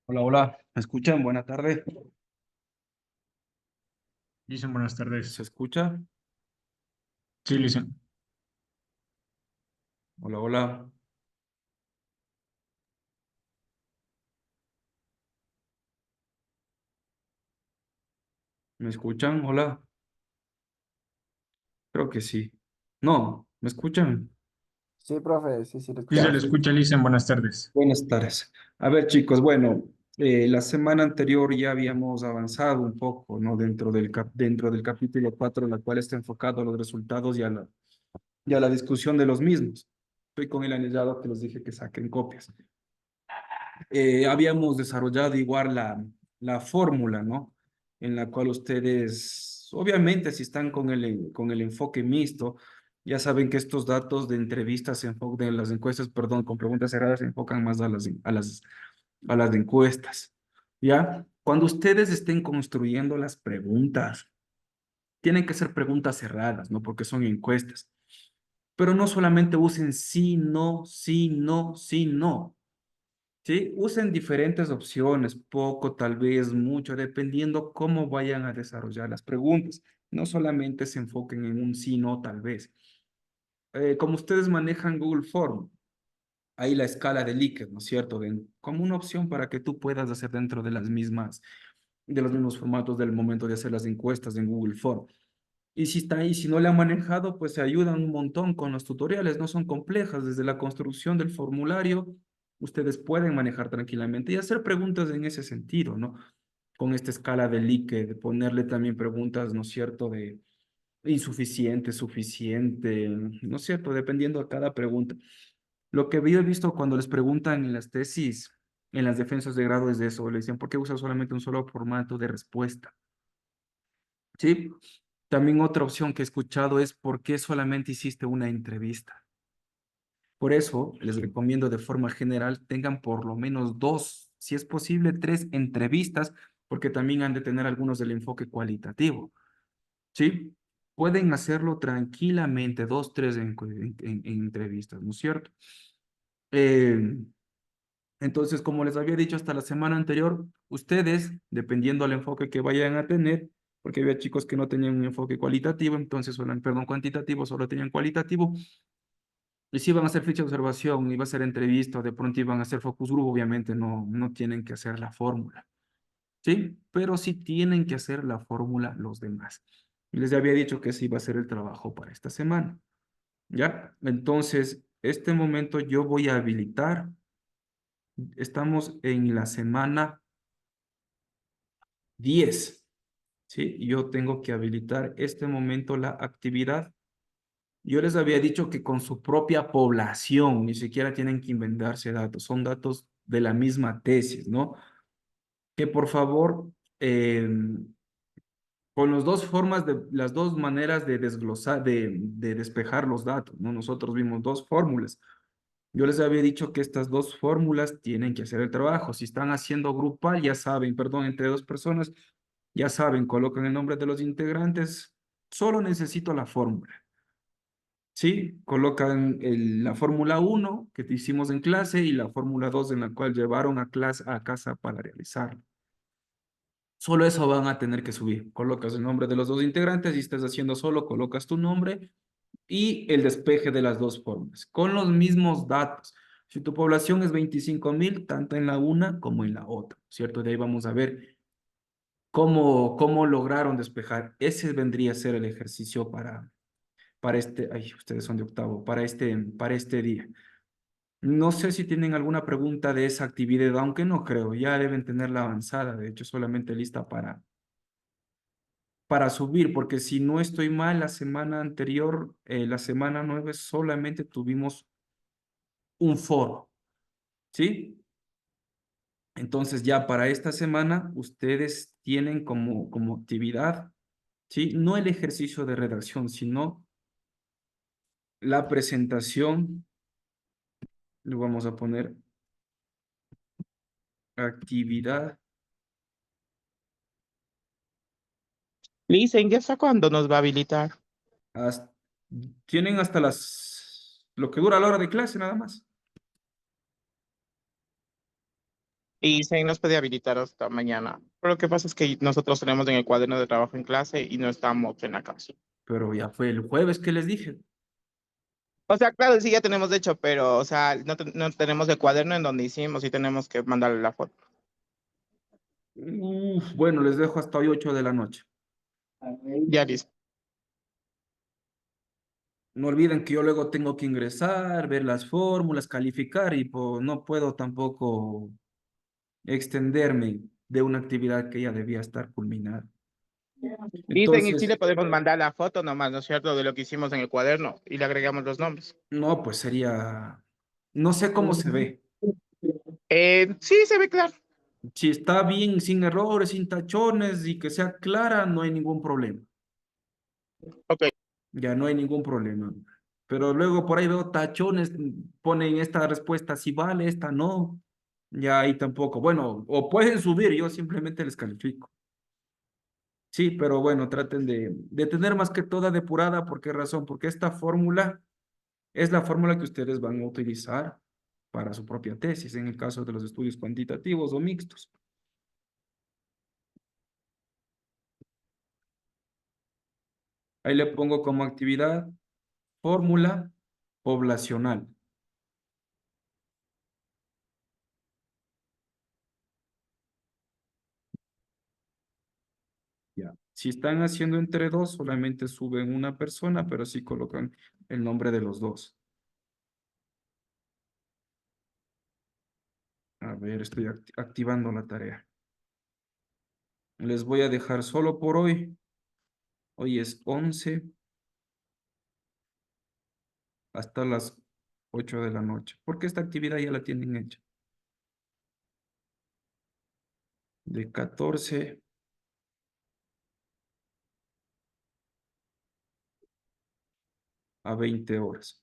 Hola, hola, ¿me escuchan? Buena tarde. Dicen buenas ¿Se tardes. escucha? Sí, dicen. Hola, hola, ¿me escuchan? Hola, creo que sí. No, ¿me escuchan? Sí, profe, sí, sí, lo Sí, se le escuchamos. escucha, dicen buenas tardes. Buenas tardes. A ver, chicos, bueno, la semana anterior ya habíamos avanzado un poco, ¿no? Dentro del capítulo 4, la cual está enfocado a los resultados y a la discusión de los mismos. Estoy con el anillado que les dije que saquen copias. Habíamos desarrollado igual la fórmula, ¿no? En la cual ustedes, obviamente, si están con el enfoque mixto, ya saben que estos datos de entrevistas, de las encuestas, perdón, con preguntas cerradas, se enfocan más a las encuestas, ¿ya? Cuando ustedes estén construyendo las preguntas, tienen que ser preguntas cerradas, ¿no? Porque son encuestas. Pero no solamente usen sí, no, sí, no, sí, no. Sí, usen diferentes opciones, poco, tal vez, mucho, dependiendo cómo vayan a desarrollar las preguntas. No solamente se enfoquen en un sí, no, tal vez. Como ustedes manejan Google Form, hay la escala de Likert, ¿no es cierto? Como una opción para que tú puedas hacer dentro de los mismos formatos del momento de hacer las encuestas en Google Form. Y si está ahí, si no le han manejado, pues se ayudan un montón con los tutoriales, no son complejas. Desde la construcción del formulario, ustedes pueden manejar tranquilamente y hacer preguntas en ese sentido, ¿no? Con esta escala de Likert, de ponerle también preguntas, ¿no es cierto?, de insuficiente, suficiente, ¿no es cierto?, dependiendo de cada pregunta. Lo que yo he visto cuando les preguntan en las tesis, en las defensas de grado es de eso, le dicen, ¿por qué usas solamente un solo formato de respuesta? ¿Sí? También otra opción que he escuchado es ¿por qué solamente hiciste una entrevista? Por eso les recomiendo de forma general tengan por lo menos dos, si es posible, tres entrevistas, porque también han de tener algunos del enfoque cualitativo, ¿sí? Pueden hacerlo tranquilamente, dos, tres en entrevistas, ¿no es cierto? Eh, entonces, como les había dicho hasta la semana anterior, ustedes, dependiendo del enfoque que vayan a tener, porque había chicos que no tenían un enfoque cualitativo, entonces, perdón, cuantitativo, solo tenían cualitativo, y si iban a hacer ficha de observación, iba a hacer entrevista, o de pronto iban a hacer focus group, obviamente no tienen que hacer la fórmula, ¿sí? Pero sí tienen que hacer la fórmula los demás. Y les había dicho que ese iba a ser el trabajo para esta semana, ¿ya? Entonces, este momento yo voy a habilitar. Estamos en la semana 10, ¿sí? Yo tengo que habilitar este momento la actividad. Yo les había dicho que con su propia población, ni siquiera tienen que inventarse datos, son datos de la misma tesis, ¿no? Que por favor, con las dos maneras de desglosar, de despejar los datos, ¿no? Nosotros vimos dos fórmulas. Yo les había dicho que estas dos fórmulas tienen que hacer el trabajo. Si están haciendo grupal, ya saben, perdón, entre dos personas, ya saben, colocan el nombre de los integrantes. Solo necesito la fórmula. ¿Sí? Colocan la fórmula uno que hicimos en clase y la fórmula 2 en la cual llevaron a casa para realizarlo. Solo eso van a tener que subir. Colocas el nombre de los dos integrantes y estás haciendo solo, colocas tu nombre y el despeje de las dos formas, con los mismos datos. Si tu población es 25.000, tanto en la una como en la otra, ¿cierto? De ahí vamos a ver cómo lograron despejar. Ese vendría a ser el ejercicio para ay, ustedes son de octavo, para este día. No sé si tienen alguna pregunta de esa actividad, aunque no creo, ya deben tenerla avanzada, de hecho, solamente lista para subir, porque si no estoy mal, la semana anterior, la semana 9 solamente tuvimos un foro, ¿sí? Entonces ya para esta semana ustedes tienen como actividad, ¿sí? No el ejercicio de redacción, sino la presentación. Le vamos a poner actividad. Listen, ¿ya hasta cuándo nos va a habilitar? hasta- Tienen hasta lo que dura la hora de clase nada más. Y se nos puede habilitar hasta mañana. Pero lo que pasa es que nosotros tenemos en el cuaderno de trabajo en clase y no estamos en la casa. Pero ya fue el jueves que les dije. O sea, claro, sí ya tenemos de hecho, pero, o sea, no tenemos el cuaderno en donde hicimos y tenemos que mandarle la foto. Bueno, les dejo hasta hoy 8 de la noche. Ya listo. No olviden que yo luego tengo que ingresar, ver las fórmulas, calificar y pues, no puedo tampoco extenderme de una actividad que ya debía estar culminada. Dicen, y sí Entonces, le podemos mandar la foto nomás, ¿no es cierto?, de lo que hicimos en el cuaderno y le agregamos los nombres. no, pues sería, no sé cómo se ve. Sí, se ve claro. Si está bien, sin errores, sin tachones y que sea clara, no hay ningún problema. Ok. Ya no hay ningún problema. Pero luego por ahí veo tachones, ponen esta respuesta si vale, esta no. Ya ahí tampoco. Bueno, o pueden subir, yo simplemente les califico. Sí, pero bueno, traten de tener más que toda depurada. ¿Por qué razón? Porque esta fórmula es la fórmula que ustedes van a utilizar para su propia tesis, en el caso de los estudios cuantitativos o mixtos. Ahí le pongo como actividad fórmula poblacional. Ya. Si están haciendo entre dos, solamente suben una persona, pero sí colocan el nombre de los dos. A ver, estoy activando la tarea. Les voy a dejar solo por hoy. Hoy es 11 hasta las 8 de la noche, porque esta actividad ya la tienen hecha. De 14 a 20 horas.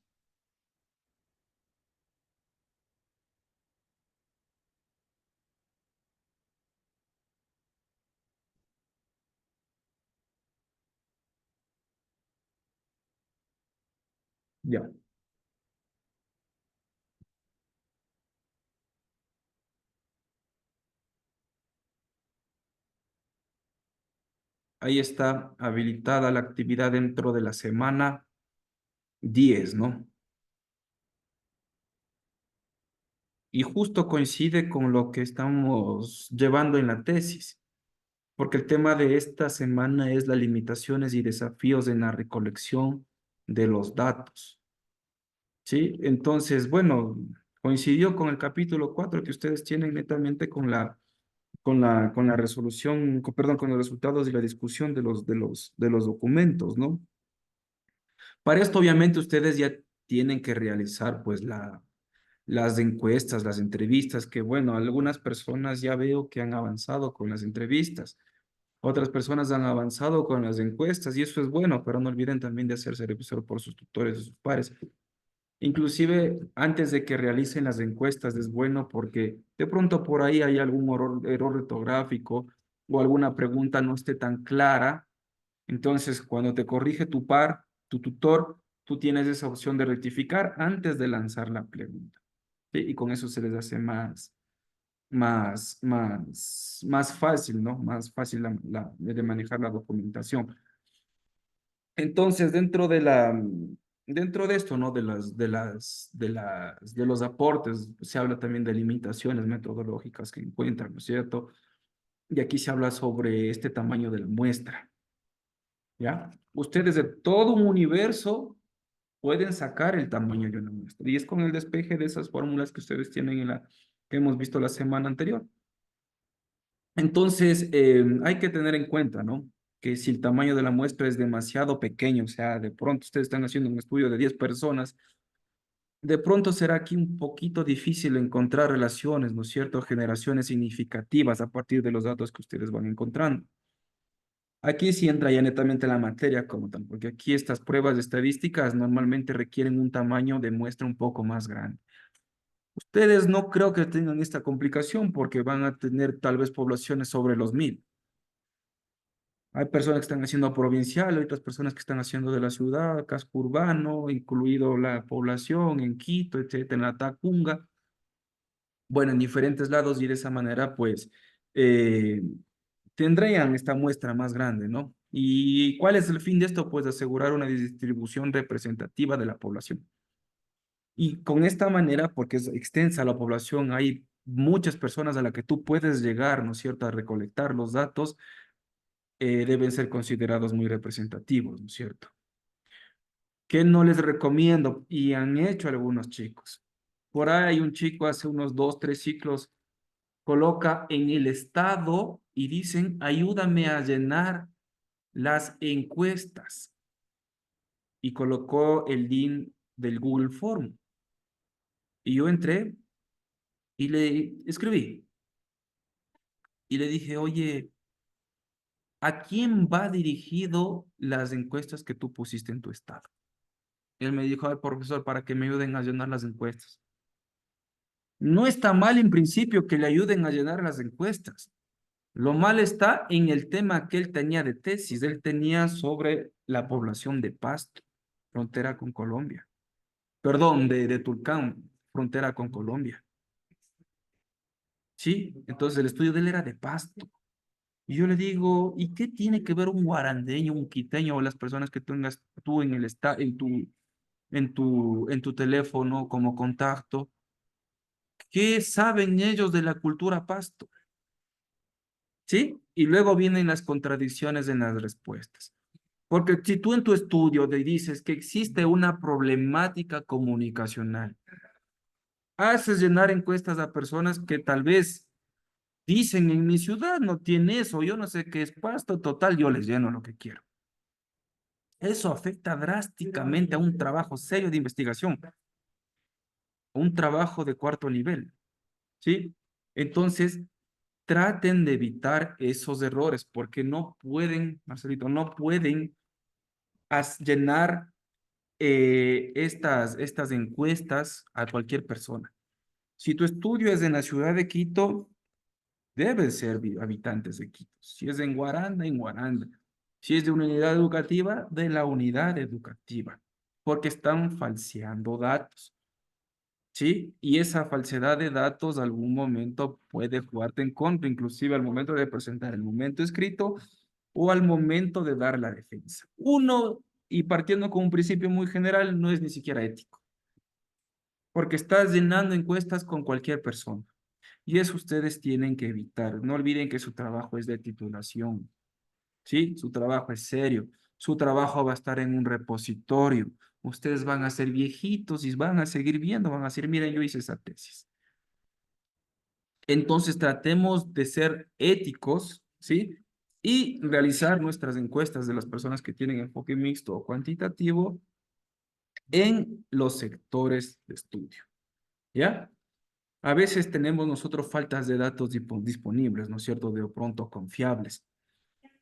Ya. Ahí está habilitada la actividad dentro de la semana 10, ¿no? Y justo coincide con lo que estamos llevando en la tesis, porque el tema de esta semana es las limitaciones y desafíos en la recolección de los datos. ¿Sí? Entonces, bueno, coincidió con el capítulo 4 que ustedes tienen netamente con la resolución, perdón, con los resultados y la discusión de los documentos, ¿no? Para esto, obviamente, ustedes ya tienen que realizar, pues, las encuestas, las entrevistas, que, bueno, algunas personas ya veo que han avanzado con las entrevistas, otras personas han avanzado con las encuestas, y eso es bueno, pero no olviden también de hacerse revisor por sus tutores y sus pares. Inclusive, antes de que realicen las encuestas, es bueno porque de pronto por ahí hay algún error ortográfico o alguna pregunta no esté tan clara. Entonces, cuando te corrige tu par, tu tutor, tú tienes esa opción de rectificar antes de lanzar la pregunta. ¿Sí? Y con eso se les hace más fácil, ¿no? Más fácil de manejar la documentación. Entonces, dentro de esto, ¿no? De los aportes, se habla también de limitaciones metodológicas que encuentran, ¿no es cierto? Y aquí se habla sobre este tamaño de la muestra, ¿ya? Ustedes de todo un universo pueden sacar el tamaño de una muestra. Y es con el despeje de esas fórmulas que ustedes tienen que hemos visto la semana anterior. Entonces, hay que tener en cuenta, ¿no? Que si el tamaño de la muestra es demasiado pequeño, o sea, de pronto ustedes están haciendo un estudio de 10 personas, de pronto será aquí un poquito difícil encontrar relaciones, ¿no es cierto? Generaciones significativas a partir de los datos que ustedes van encontrando. Aquí sí entra ya netamente la materia como tal, porque aquí estas pruebas estadísticas normalmente requieren un tamaño de muestra un poco más grande. Ustedes no creo que tengan esta complicación porque van a tener tal vez poblaciones sobre los 1000. Hay personas que están haciendo provincial, hay otras personas que están haciendo de la ciudad, casco urbano, incluido la población en Quito, etcétera, en la Tacunga. bueno, en diferentes lados y de esa manera, pues, eh, tendrían esta muestra más grande, ¿no? ¿Y cuál es el fin de esto? Pues asegurar una distribución representativa de la población. Y con esta manera, porque es extensa la población, hay muchas personas a las que tú puedes llegar, ¿no es cierto?, a recolectar los datos, deben ser considerados muy representativos, ¿no es cierto? ¿Qué no les recomiendo? Y han hecho algunos chicos. Por ahí un chico hace unos 2, 3 ciclos coloca en el estado y dicen, ayúdame a llenar las encuestas. Y colocó el link del Google Form. Y yo entré y le escribí. Y le dije, oye, ¿a quién va dirigido las encuestas que tú pusiste en tu estado? Y él me dijo, al profesor, para que me ayuden a llenar las encuestas. No está mal en principio que le ayuden a llenar las encuestas. Lo mal está en el tema que él tenía de tesis. Él tenía sobre la población de Pasto, frontera con Colombia. Perdón, de Tulcán, frontera con Colombia. Sí, entonces el estudio de él era de Pasto. Y yo le digo, ¿y qué tiene que ver un guarandeño, un quiteño o las personas que tengas tú en el en tu teléfono como contacto? ¿Qué saben ellos de la cultura Pasto? ¿Sí? Y luego vienen las contradicciones en las respuestas. Porque si tú en tu estudio te dices que existe una problemática comunicacional, haces llenar encuestas a personas que tal vez dicen en mi ciudad no tiene eso, yo no sé qué es Pasto, total, yo les lleno lo que quiero. Eso afecta drásticamente a un trabajo serio de investigación, un trabajo de cuarto nivel, ¿sí? Entonces, traten de evitar esos errores, porque no pueden, Marcelito, no pueden llenar estas encuestas a cualquier persona. Si tu estudio es en la ciudad de Quito, deben ser habitantes de Quito. Si es en Guaranda, en Guaranda. Si es de una unidad educativa, de la unidad educativa, porque están falseando datos. ¿Sí? Y esa falsedad de datos algún momento puede jugarte en contra, inclusive al momento de presentar el momento escrito o al momento de dar la defensa. Uno, y partiendo con un principio muy general, no es ni siquiera ético, porque estás llenando encuestas con cualquier persona. Y eso ustedes tienen que evitar. No olviden que su trabajo es de titulación, ¿sí? Su trabajo es serio. Su trabajo va a estar en un repositorio. Ustedes van a ser viejitos y van a seguir viendo, van a decir, miren, yo hice esa tesis. Entonces tratemos de ser éticos, ¿sí? Y realizar nuestras encuestas de las personas que tienen enfoque mixto o cuantitativo en los sectores de estudio, ¿ya? A veces tenemos nosotros faltas de datos disponibles, ¿no es cierto? De pronto confiables.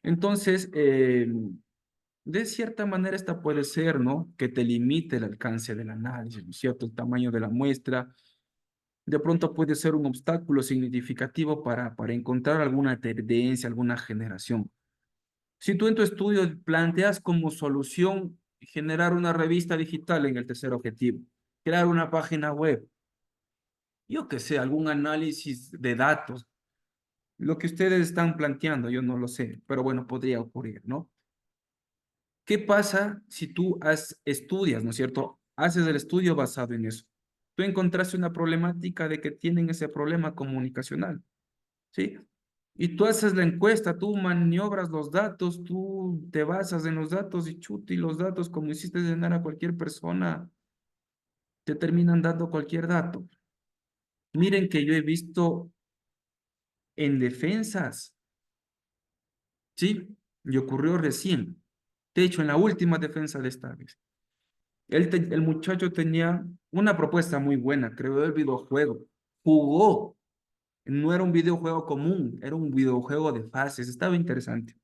Entonces, de cierta manera esta puede ser, ¿no? Que te limite el alcance del análisis, ¿no es cierto? El tamaño de la muestra. De pronto puede ser un obstáculo significativo para encontrar alguna tendencia, alguna generación. Si tú en tu estudio planteas como solución generar una revista digital en el tercer objetivo, crear una página web, yo qué sé, algún análisis de datos, lo que ustedes están planteando, yo no lo sé, pero bueno, podría ocurrir, ¿no? ¿Qué pasa si tú estudias, ¿no es cierto? Haces el estudio basado en eso. Tú encontraste una problemática de que tienen ese problema comunicacional, ¿sí? Y tú haces la encuesta, tú maniobras los datos, tú te basas en los datos y chuti, los datos, como hiciste llenar a cualquier persona, te terminan dando cualquier dato. Miren que yo he visto en defensas, ¿sí? Y ocurrió recién. De hecho, en la última defensa de esta vez. El muchacho tenía una propuesta muy buena, creó el videojuego. Jugó. No era un videojuego común, era un videojuego de fases. Estaba interesante.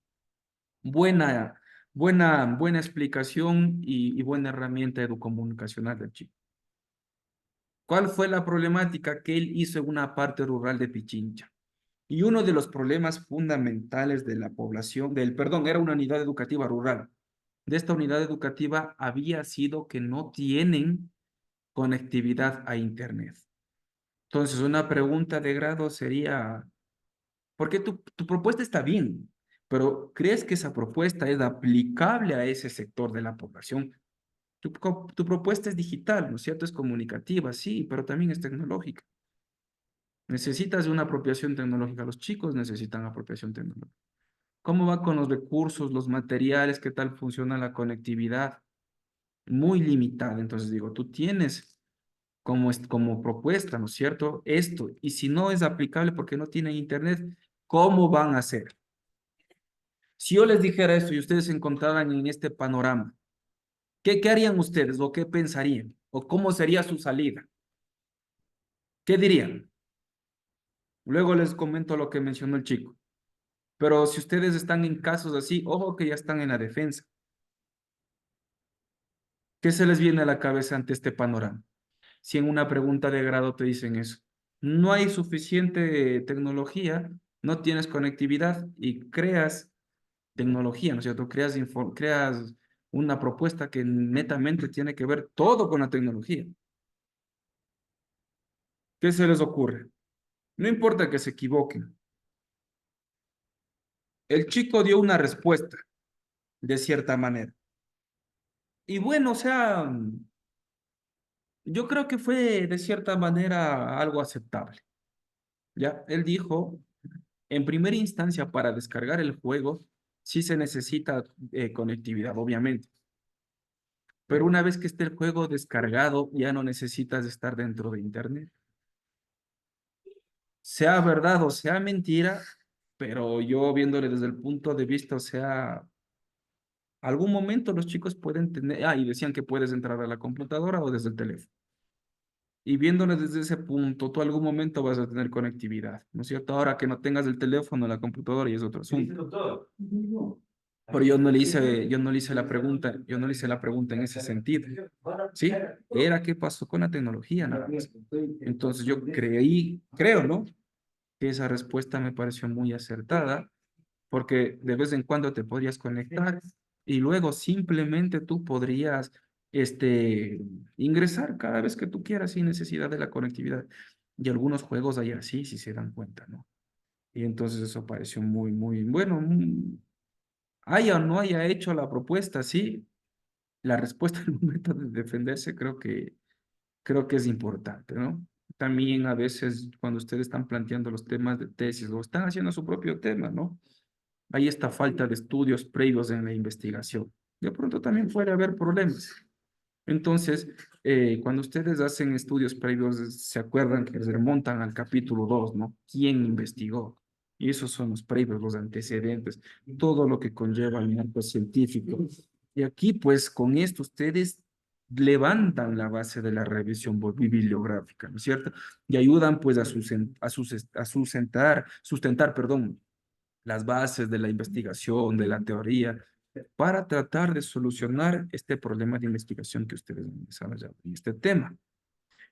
Buena, buena explicación y buena herramienta educomunicacional del chico. ¿Cuál fue la problemática que él hizo en una parte rural de Pichincha? Y uno de los problemas fundamentales de la población, perdón, era una unidad educativa rural. De esta unidad educativa había sido que no tienen conectividad a Internet. Entonces, una pregunta de grado sería, porque tu propuesta está bien, pero ¿crees que esa propuesta es aplicable a ese sector de la población? Tu propuesta es digital, ¿no es cierto? Es comunicativa, sí, pero también es tecnológica. Necesitas de una apropiación tecnológica. Los chicos necesitan apropiación tecnológica. ¿Cómo va con los recursos, los materiales? ¿Qué tal funciona la conectividad? Muy limitada. Entonces digo, tú tienes como propuesta, ¿no es cierto? Esto. Y si no es aplicable porque no tienen internet, ¿cómo van a hacer? Si yo les dijera esto y ustedes se encontraran en este panorama, ¿qué harían ustedes o qué pensarían? ¿O cómo sería su salida? ¿Qué dirían? Luego les comento lo que mencionó el chico. Pero si ustedes están en casos así, ojo que ya están en la defensa. ¿Qué se les viene a la cabeza ante este panorama? Si en una pregunta de grado te dicen eso, no hay suficiente tecnología, no tienes conectividad y creas tecnología, ¿no es cierto? Creas una propuesta que netamente tiene que ver todo con la tecnología. ¿Qué se les ocurre? No importa que se equivoquen. El chico dio una respuesta, de cierta manera. Y bueno, o sea, yo creo que fue de cierta manera algo aceptable. Ya, él dijo, en primera instancia, para descargar el juego, sí se necesita conectividad, obviamente. Pero una vez que esté el juego descargado, ya no necesitas estar dentro de Internet. Sea verdad o sea mentira, pero yo viéndole desde el punto de vista, o sea, algún momento los chicos pueden tener, y decían que puedes entrar a la computadora o desde el teléfono. Y viéndolo desde ese punto, tú algún momento vas a tener conectividad, ¿no es cierto? Ahora que no tengas el teléfono, la computadora y es otro asunto. Pero yo no le hice la pregunta, yo no le hice la pregunta en ese sentido. ¿Sí? Era qué pasó con la tecnología, nada más. Entonces yo creo, ¿no? Que esa respuesta me pareció muy acertada, porque de vez en cuando te podrías conectar y luego simplemente tú podrías ingresar cada vez que tú quieras sin necesidad de la conectividad. Y algunos juegos hay así, si se dan cuenta, ¿no? Y entonces eso pareció muy, muy bueno. Haya o no haya hecho la propuesta, sí, la respuesta al momento de defenderse creo que es importante, ¿no? También a veces cuando ustedes están planteando los temas de tesis o están haciendo su propio tema, ¿no? Hay esta falta de estudios previos en la investigación. De pronto también puede haber problemas. Entonces, cuando ustedes hacen estudios previos, se acuerdan que se remontan al capítulo 2, ¿no? ¿Quién investigó? Y esos son los previos, los antecedentes, todo lo que conlleva el marco científico. Y aquí, pues, con esto ustedes levantan la base de la revisión bibliográfica, ¿no es cierto? Y ayudan, pues, sustentar, perdón, las bases de la investigación, de la teoría, para tratar de solucionar este problema de investigación que ustedes han desarrollado en este tema.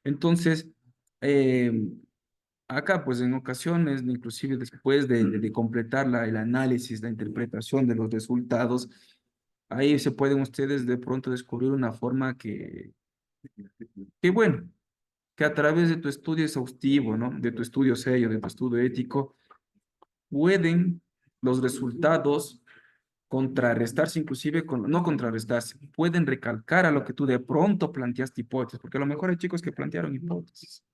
Entonces, eh, acá, pues en ocasiones, inclusive después de completar el análisis, la interpretación de los resultados, ahí se pueden ustedes de pronto descubrir una forma que bueno, que a través de tu estudio exhaustivo, ¿no? De tu estudio serio, de tu estudio ético, pueden los resultados contrarrestarse inclusive no contrarrestarse, pueden recalcar a lo que tú de pronto planteaste hipótesis, porque a lo mejor hay chicos que plantearon hipótesis.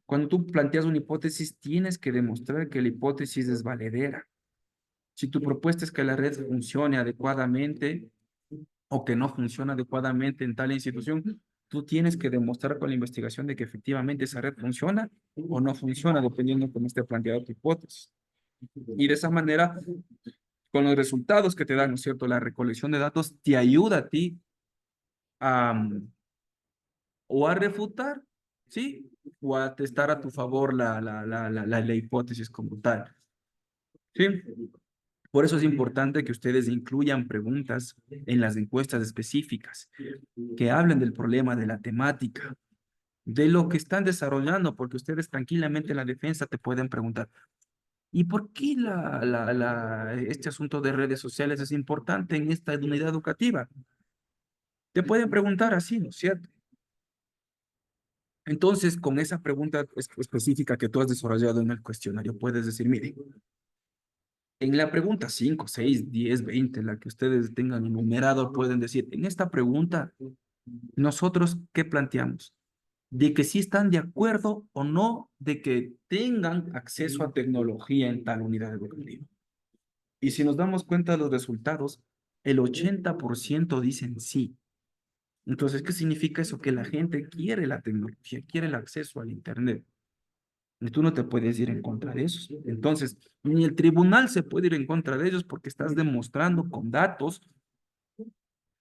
Cuando tú planteas una hipótesis, tienes que demostrar que la hipótesis es valedera. Si tu propuesta es que la red funcione adecuadamente o que no funciona adecuadamente en tal institución, tú tienes que demostrar con la investigación de que efectivamente esa red funciona o no funciona, dependiendo de cómo esté planteada tu hipótesis. Y de esa manera, con los resultados que te dan, ¿no es cierto? La recolección de datos te ayuda a ti a, o a refutar, ¿sí? O a testar a tu favor la hipótesis como tal, ¿sí? Por eso es importante que ustedes incluyan preguntas en las encuestas específicas, que hablen del problema, de la temática, de lo que están desarrollando, porque ustedes tranquilamente en la defensa te pueden preguntar, ¿y por qué este asunto de redes sociales es importante en esta unidad educativa? Te pueden preguntar así, ¿no es cierto? Entonces, con esa pregunta específica que tú has desarrollado en el cuestionario, puedes decir, mire, en la pregunta 5, 6, 10, 20, la que ustedes tengan enumerado, pueden decir, en esta pregunta, nosotros, ¿qué planteamos? De que sí están de acuerdo o no de que tengan acceso a tecnología en tal unidad educativa. Y si nos damos cuenta de los resultados, el 80% dicen sí. Entonces, ¿qué significa eso? Que la gente quiere la tecnología, quiere el acceso al Internet. Y tú no te puedes ir en contra de eso. Entonces, ni el tribunal se puede ir en contra de ellos porque estás demostrando con datos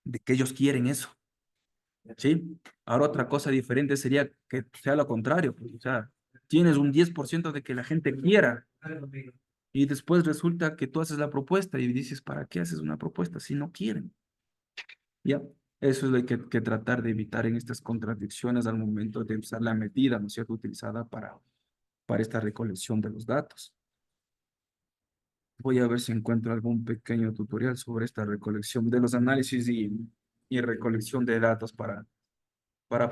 de que ellos quieren eso. ¿Sí? Ahora otra cosa diferente sería que sea lo contrario. O sea, tienes un 10% de que la gente quiera y después resulta que tú haces la propuesta y dices, ¿para qué haces una propuesta si no quieren? ¿Ya? Eso es lo que tratar de evitar en estas contradicciones al momento de usar la medida, ¿no es cierto?, utilizada para esta recolección de los datos. Voy a ver si encuentro algún pequeño tutorial sobre esta recolección de los análisis y recolección de datos para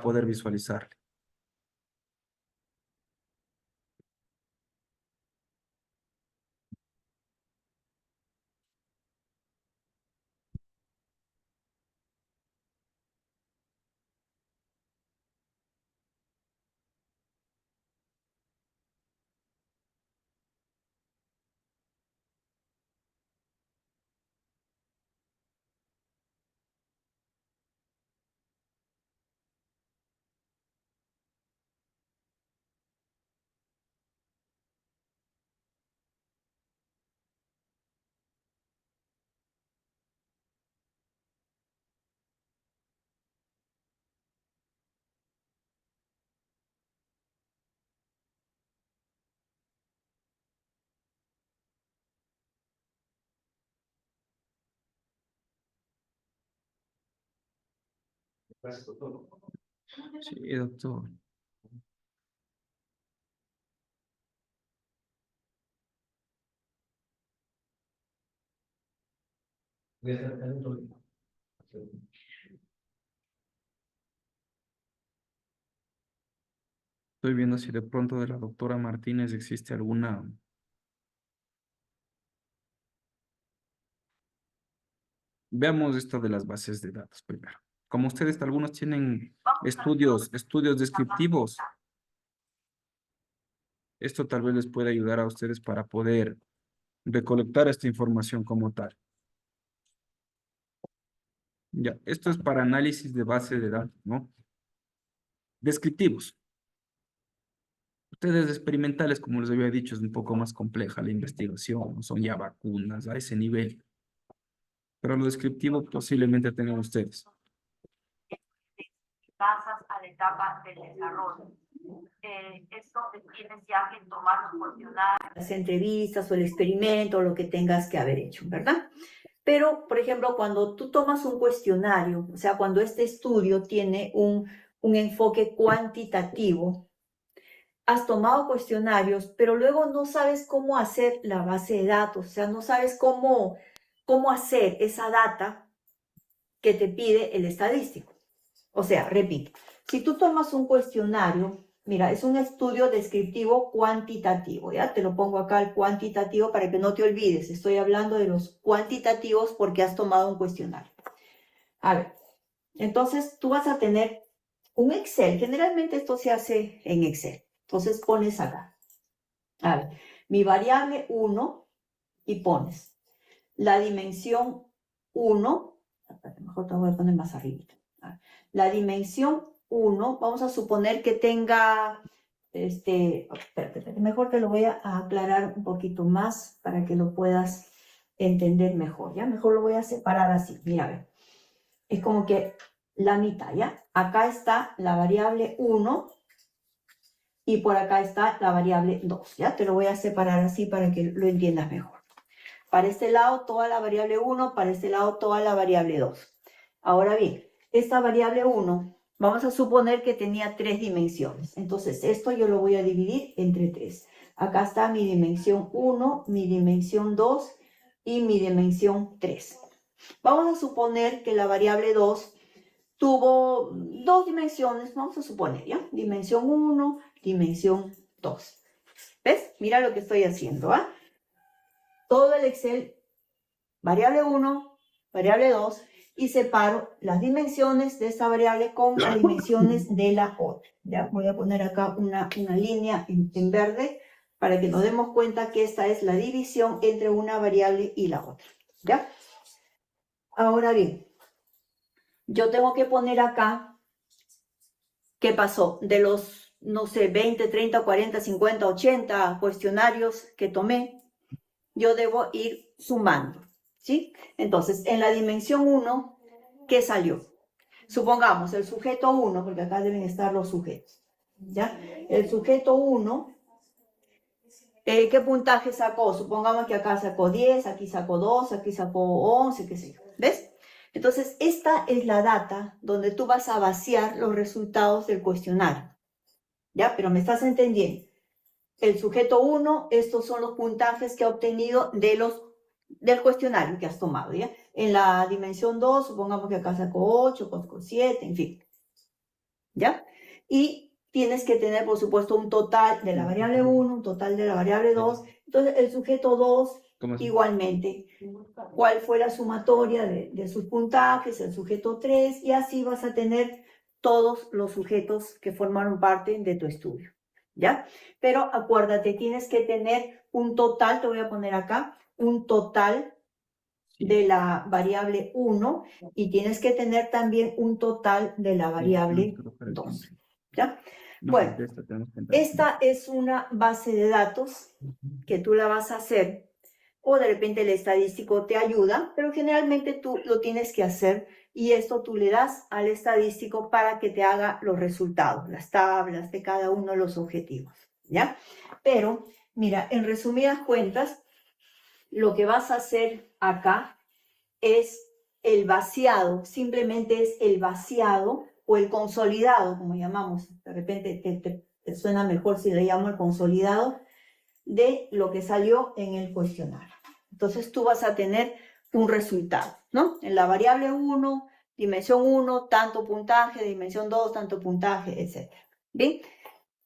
poder visualizar. Sí, doctor. Estoy viendo si de pronto de la doctora Martínez existe alguna. Veamos esto de las bases de datos primero. Como ustedes, algunos tienen estudios descriptivos, esto tal vez les pueda ayudar a ustedes para poder recolectar esta información como tal. Ya, esto es para análisis de base de datos, ¿no? Descriptivos. Ustedes experimentales, como les había dicho, es un poco más compleja la investigación, son ya vacunas a ese nivel. Pero lo descriptivo posiblemente tengan ustedes. Pasas a la etapa del desarrollo. Es donde tienes ya que tomar los cuestionarios, las entrevistas o el experimento o lo que tengas que haber hecho, ¿verdad? Pero, por ejemplo, cuando tú tomas un cuestionario, o sea, cuando este estudio tiene un enfoque cuantitativo, has tomado cuestionarios, pero luego no sabes cómo hacer la base de datos, o sea, no sabes cómo hacer esa data que te pide el estadístico. O sea, repito, si tú tomas un cuestionario, mira, es un estudio descriptivo cuantitativo, ¿ya? Te lo pongo acá el cuantitativo para que no te olvides. Estoy hablando de los cuantitativos porque has tomado un cuestionario. A ver, entonces tú vas a tener un Excel. Generalmente esto se hace en Excel. Entonces pones acá. A ver, mi variable 1 y pones la dimensión 1. Mejor te voy a poner más arriba. La dimensión 1, vamos a suponer que tenga, espérate, mejor te lo voy a aclarar un poquito más para que lo puedas entender mejor, ¿ya? Mejor lo voy a separar así, mira, a ver. Es como que la mitad, ¿ya? Acá está la variable 1 y por acá está la variable 2, ¿ya? Te lo voy a separar así para que lo entiendas mejor. Para este lado toda la variable 1, para este lado toda la variable 2. Ahora bien, esta variable 1, vamos a suponer que tenía 3 dimensiones. Entonces, esto yo lo voy a dividir entre 3. Acá está mi dimensión 1, mi dimensión 2 y mi dimensión 3. Vamos a suponer que la variable 2 tuvo 2 dimensiones, vamos a suponer, ¿ya? Dimensión 1, dimensión 2. ¿Ves? Mira lo que estoy haciendo, ¿ah? Todo el Excel, variable 1, variable 2, y separo las dimensiones de esta variable con las dimensiones de la otra. Ya voy a poner acá una línea en verde para que nos demos cuenta que esta es la división entre una variable y la otra. ¿Ya? Ahora bien, yo tengo que poner acá qué pasó de los, no sé, 20, 30, 40, 50, 80 cuestionarios que tomé. Yo debo ir sumando, ¿sí? Entonces, en la dimensión 1, ¿qué salió? Supongamos el sujeto 1, porque acá deben estar los sujetos, ¿ya? El sujeto 1, ¿qué puntaje sacó? Supongamos que acá sacó 10, aquí sacó 2, aquí sacó 11, qué sé yo, ¿ves? Entonces, esta es la data donde tú vas a vaciar los resultados del cuestionario, ¿ya? Pero me estás entendiendo. El sujeto 1, estos son los puntajes que ha obtenido del cuestionario que has tomado, ¿ya? En la dimensión 2, supongamos que acá sacó 8, sacó 7, en fin, ¿ya? Y tienes que tener, por supuesto, un total de la variable 1, un total de la variable 2. Entonces, el sujeto 2, igualmente, ¿cuál fue la sumatoria de sus puntajes? El sujeto 3, y así vas a tener todos los sujetos que formaron parte de tu estudio, ¿ya? Pero acuérdate, tienes que tener un total, te voy a poner acá, un total de la variable 1 y tienes que tener también un total de la variable 2, ¿ya? Bueno, esta es una base de datos que tú la vas a hacer, o de repente el estadístico te ayuda, pero generalmente tú lo tienes que hacer y esto tú le das al estadístico para que te haga los resultados, las tablas de cada uno de los objetivos, ¿ya? Pero, mira, en resumidas cuentas, lo que vas a hacer acá es el vaciado, simplemente es el vaciado o el consolidado, como llamamos, de repente te suena mejor si le llamo el consolidado, de lo que salió en el cuestionario. Entonces tú vas a tener un resultado, ¿no? En la variable 1, dimensión 1, tanto puntaje, dimensión 2, tanto puntaje, etc. ¿Bien?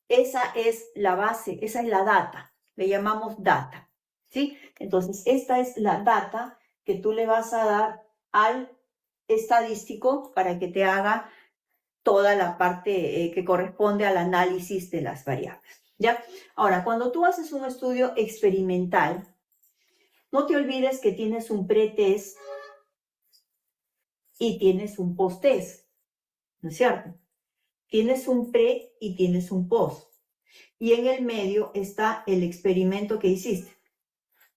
Esa es la base, esa es la data, le llamamos data, ¿sí? Entonces esta es la data que tú le vas a dar al estadístico para que te haga toda la parte que corresponde al análisis de las variables, ¿ya? Ahora, cuando tú haces un estudio experimental, no te olvides que tienes un pretest y tienes un post-test, ¿no es cierto? Tienes un pre y tienes un post. Y en el medio está el experimento que hiciste,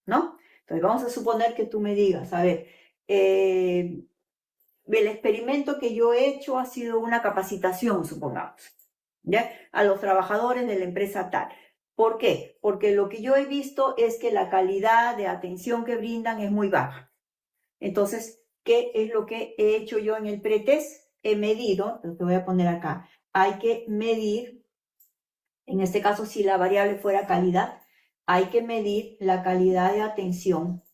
¿no? Entonces vamos a suponer que tú me digas, a ver, el experimento que yo he hecho ha sido una capacitación, supongamos, ¿ya? A los trabajadores de la empresa tal. ¿Por qué? Porque lo que yo he visto es que la calidad de atención que brindan es muy baja. Entonces, ¿qué es lo que he hecho yo en el pretest? He medido, te voy a poner acá, hay que medir, en este caso si la variable fuera calidad, hay que medir la calidad de atención,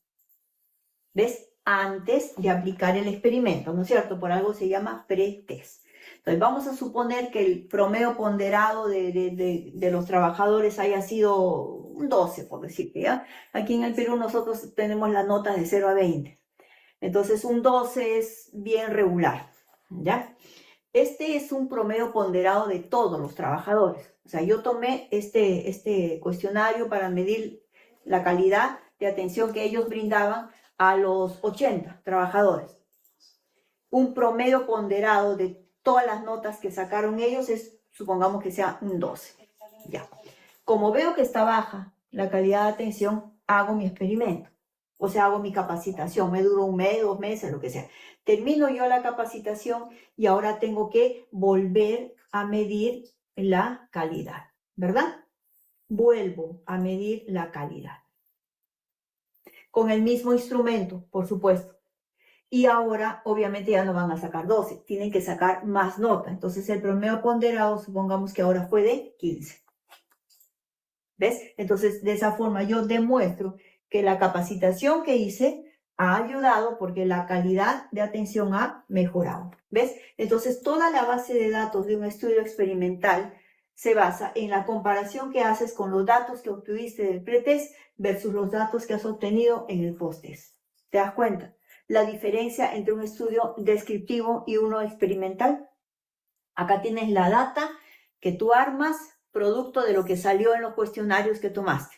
¿ves? Antes de aplicar el experimento, ¿no es cierto? Por algo se llama pretest. Entonces vamos a suponer que el promedio ponderado de los trabajadores haya sido un 12, por decirte, ¿ya? Aquí en el Perú nosotros tenemos la nota de 0 a 20. Entonces un 12 es bien regular, ¿ya? Este es un promedio ponderado de todos los trabajadores. O sea, yo tomé este cuestionario para medir la calidad de atención que ellos brindaban a los 80 trabajadores. Un promedio ponderado de todas las notas que sacaron ellos es, supongamos que sea un 12. Ya. Como veo que está baja la calidad de atención, hago mi experimento. O sea, hago mi capacitación. Me duró 1 mes, 2 meses, lo que sea. Termino yo la capacitación y ahora tengo que volver a medir la calidad, ¿verdad? Vuelvo a medir la calidad. Con el mismo instrumento, por supuesto. Y ahora, obviamente, ya no van a sacar 12, tienen que sacar más nota. Entonces, el promedio ponderado, supongamos que ahora fue de 15. ¿Ves? Entonces, de esa forma yo demuestro que la capacitación que hice ha ayudado porque la calidad de atención ha mejorado. ¿Ves? Entonces, toda la base de datos de un estudio experimental se basa en la comparación que haces con los datos que obtuviste del pretest versus los datos que has obtenido en el posttest. ¿Te das cuenta? La diferencia entre un estudio descriptivo y uno experimental. Acá tienes la data que tú armas producto de lo que salió en los cuestionarios que tomaste.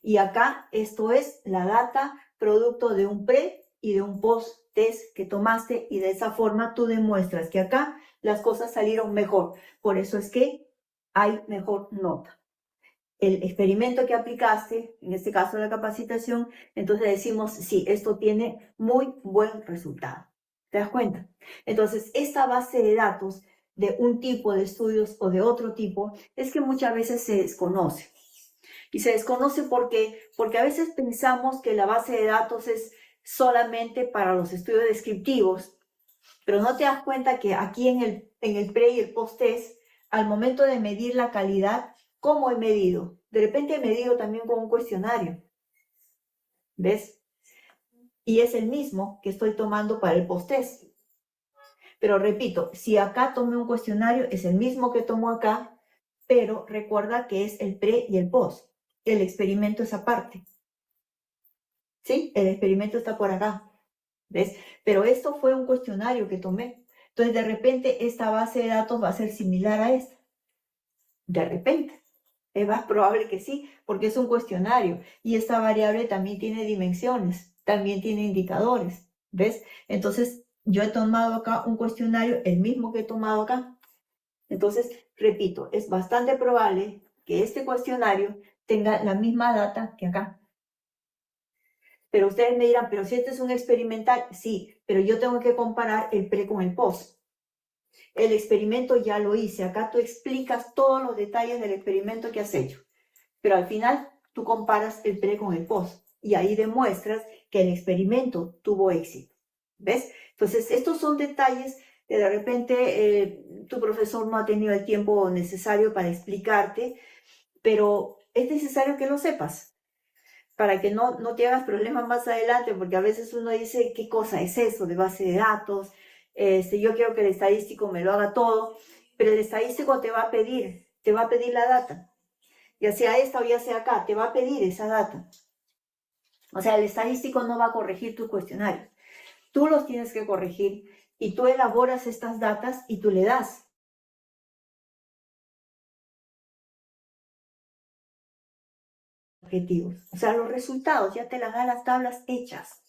Y acá esto es la data producto de un pre y de un post test que tomaste, y de esa forma tú demuestras que acá las cosas salieron mejor. Por eso es que hay mejor nota. El experimento que aplicaste, en este caso la capacitación, entonces decimos, sí, esto tiene muy buen resultado. ¿Te das cuenta? Entonces, esta base de datos de un tipo de estudios o de otro tipo es que muchas veces se desconoce. Y se desconoce porque a veces pensamos que la base de datos es solamente para los estudios descriptivos, pero no te das cuenta que aquí en el pre y el post test, al momento de medir la calidad, ¿cómo he medido? De repente he medido también con un cuestionario. ¿Ves? Y es el mismo que estoy tomando para el post test. Pero repito, si acá tomé un cuestionario, es el mismo que tomo acá, pero recuerda que es el pre y el post. El experimento es aparte. ¿Sí? El experimento está por acá. ¿Ves? Pero esto fue un cuestionario que tomé. Entonces, de repente, esta base de datos va a ser similar a esta. De repente. Es más probable que sí, porque es un cuestionario. Y esta variable también tiene dimensiones, también tiene indicadores. ¿Ves? Entonces, yo he tomado acá un cuestionario, el mismo que he tomado acá. Entonces, repito, es bastante probable que este cuestionario tenga la misma data que acá. Pero ustedes me dirán, pero si este es un experimental, sí, pero yo tengo que comparar el pre con el post. El experimento ya lo hice, acá tú explicas todos los detalles del experimento que has hecho, pero al final tú comparas el pre con el post y ahí demuestras que el experimento tuvo éxito. ¿Ves? Entonces, estos son detalles que de repente tu profesor no ha tenido el tiempo necesario para explicarte, pero es necesario que lo sepas, para que no te hagas problemas más adelante, porque a veces uno dice, ¿qué cosa es eso de base de datos? Yo quiero que el estadístico me lo haga todo, pero el estadístico te va a pedir la data, ya sea esta o ya sea acá, te va a pedir esa data. O sea, el estadístico no va a corregir tus cuestionarios, tú los tienes que corregir y tú elaboras estas datas y tú le das. Objetivos, o sea, los resultados ya te las da las tablas hechas,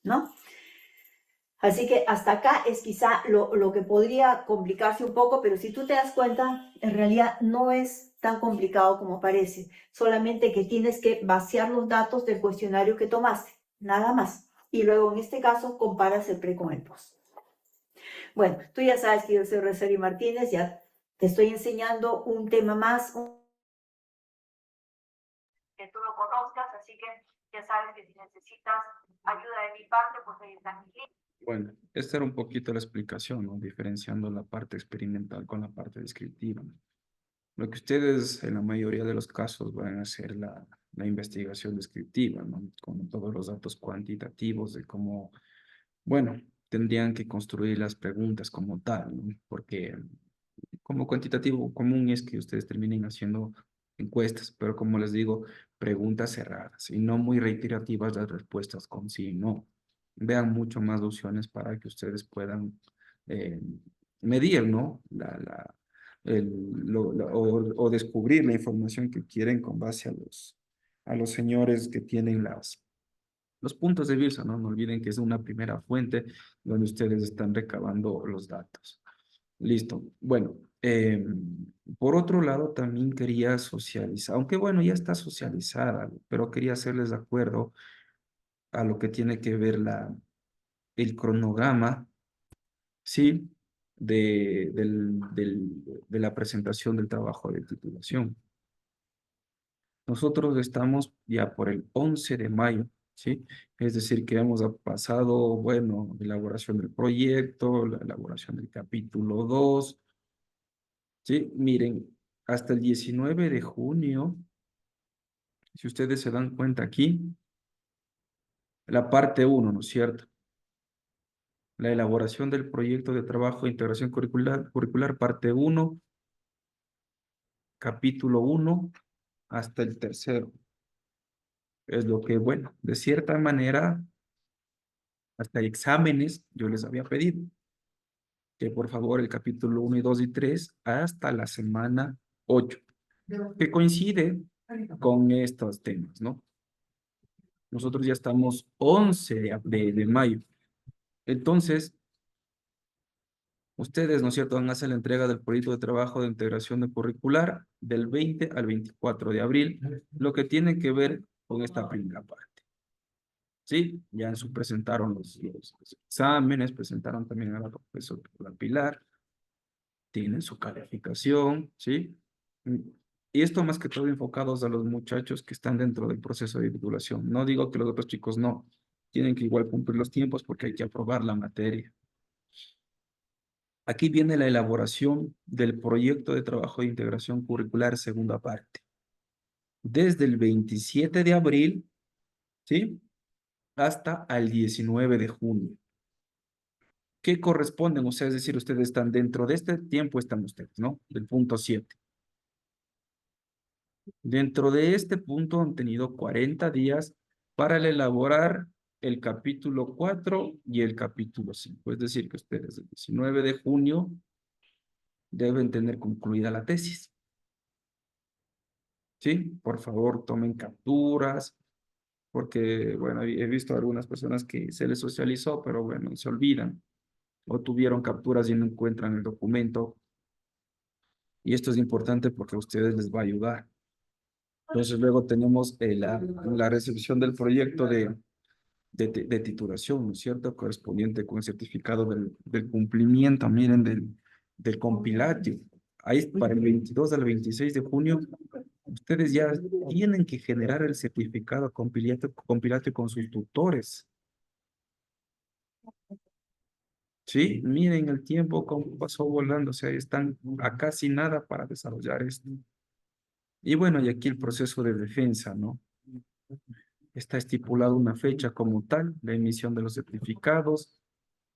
¿no? Así que hasta acá es quizá lo que podría complicarse un poco, pero si tú te das cuenta, en realidad no es tan complicado como parece, solamente que tienes que vaciar los datos del cuestionario que tomaste, nada más. Y luego en este caso comparas el pre con el post. Bueno, tú ya sabes que yo soy Rosario Martínez, ya te estoy enseñando un tema más, que tú lo conozcas, así que ya sabes que si necesitas ayuda de mi parte, pues ahí está mi link. Bueno, esta era un poquito la explicación, ¿no? Diferenciando la parte experimental con la parte descriptiva, ¿no? Lo que ustedes en la mayoría de los casos van a hacer la investigación descriptiva, ¿no? Con todos los datos cuantitativos de cómo, bueno, tendrían que construir las preguntas como tal, ¿no? Porque como cuantitativo común es que ustedes terminen haciendo encuestas, pero como les digo, preguntas cerradas y no muy reiterativas las respuestas con sí y no. Vean mucho más opciones para que ustedes puedan eh, medir, ¿no? O descubrir la información que quieren con base a los señores que tienen los puntos de vista, ¿no? No olviden que es una primera fuente donde ustedes están recabando los datos. Listo. Bueno, por otro lado, también quería socializar, aunque bueno, ya está socializada, pero quería hacerles de acuerdo a lo que tiene que ver el cronograma, ¿sí? De la presentación del trabajo de titulación. Nosotros estamos ya por el 11 de mayo, ¿sí? Es decir, que hemos pasado, bueno, elaboración del proyecto, la elaboración del capítulo 2, ¿sí? Miren, hasta el 19 de junio, si ustedes se dan cuenta aquí, La parte 1, ¿no es cierto? La elaboración del proyecto de trabajo de integración curricular parte 1, capítulo 1, hasta el tercero. Es lo que, bueno, de cierta manera, hasta exámenes yo les había pedido que por favor el capítulo 1 y 2 y 3 hasta la semana 8, que coincide con estos temas, ¿no? Nosotros ya estamos 11 de mayo. Entonces, ustedes, ¿no es cierto?, van a hacer la entrega del proyecto de trabajo de integración de curricular del 20 al 24 de abril, lo que tiene que ver con esta primera parte. ¿Sí? Ya presentaron los exámenes, presentaron también a la profesora Pilar, tienen su calificación, ¿sí? Y esto más que todo enfocados a los muchachos que están dentro del proceso de titulación. No digo que los otros chicos no, tienen que igual cumplir los tiempos porque hay que aprobar la materia. Aquí viene la elaboración del proyecto de trabajo de integración curricular segunda parte. Desde el 27 de abril, ¿sí? Hasta el 19 de junio. ¿Qué corresponden? O sea, es decir, ustedes están dentro de este tiempo, están ustedes, ¿no? Del punto 7. Dentro de este punto han tenido 40 días para elaborar el capítulo 4 y el capítulo 5. Es decir, que ustedes el 19 de junio deben tener concluida la tesis. ¿Sí? Por favor, tomen capturas, porque, bueno, he visto a algunas personas que se les socializó, pero bueno, se olvidan o tuvieron capturas y no encuentran el documento. Y esto es importante porque a ustedes les va a ayudar. Entonces luego tenemos la recepción del proyecto de titulación, ¿no es cierto? Correspondiente con el certificado del cumplimiento, miren, del compilatorio. Ahí para el 22 al 26 de junio, ustedes ya tienen que generar el certificado compilatorio con sus tutores. Sí, miren el tiempo cómo pasó volando, o sea, están a casi nada para desarrollar esto. Y bueno, y aquí el proceso de defensa, ¿no? Está estipulada una fecha como tal, la emisión de los certificados,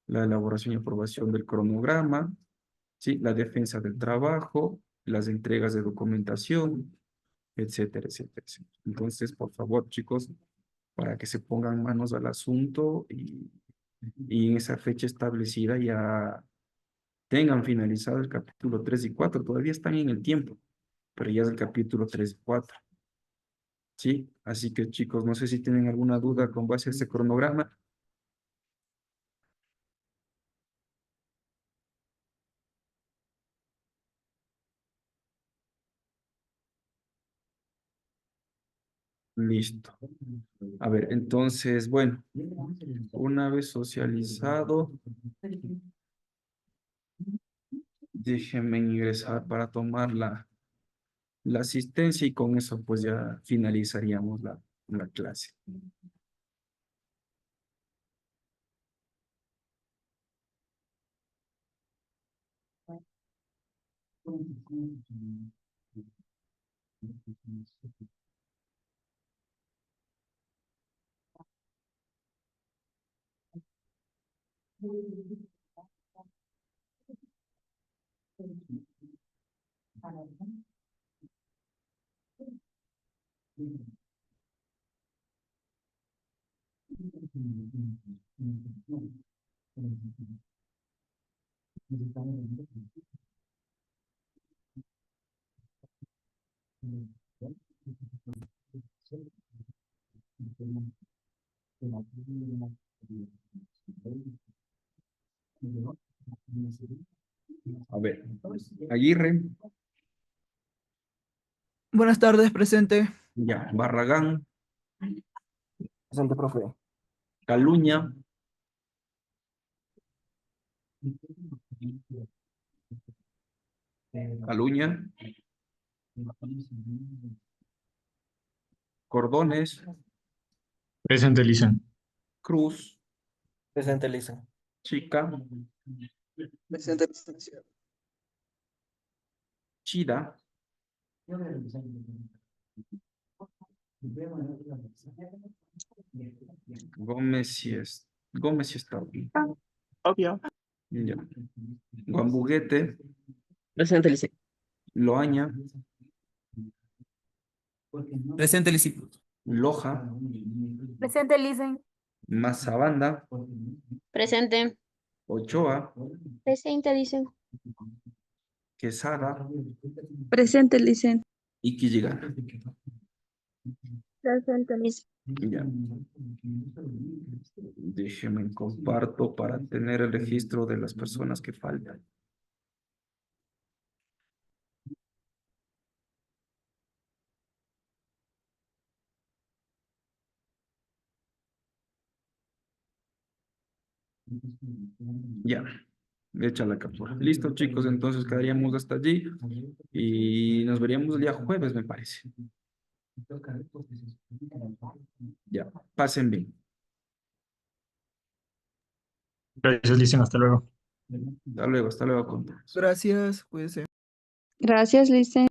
la elaboración y aprobación del cronograma, ¿sí? La defensa del trabajo, las entregas de documentación, etcétera, etcétera, etcétera. Entonces, por favor, chicos, para que se pongan manos al asunto y en esa fecha establecida ya tengan finalizado el capítulo 3 y 4. Todavía están en el tiempo, pero ya es el capítulo 3 y 4. ¿Sí? Así que chicos, no sé si tienen alguna duda con base a este cronograma. Listo. A ver, entonces, bueno, una vez socializado, déjenme ingresar para tomar la asistencia y con eso pues ya finalizaríamos la clase. A ver, Aguirre, Buenas tardes, presente. ya, Barragán, Presente, profe. Caluña, Caluña, Cordones, Presente, Lisa. Cruz, Presente, Lisa. Chica, Presente, Chida, Gómez sí está bien. Obvio. Ya. Guambuguete, Presente, Licen. Loaña, Presente, Lizy. Loja, Presente, Licen. Mazabanda, Presente. Ochoa, Presente, Licen. Quesada Presente, Licen. y Quilligana. Presente, Licen. Ya. Déjeme comparto para tener el registro de las personas que faltan. Ya, echa la captura. Listo, chicos, entonces quedaríamos hasta allí y nos veríamos el día jueves, me parece. Ya, pasen bien. Gracias, Licen. Hasta luego. Hasta luego con todos. Gracias, cuídense. Gracias, Licen.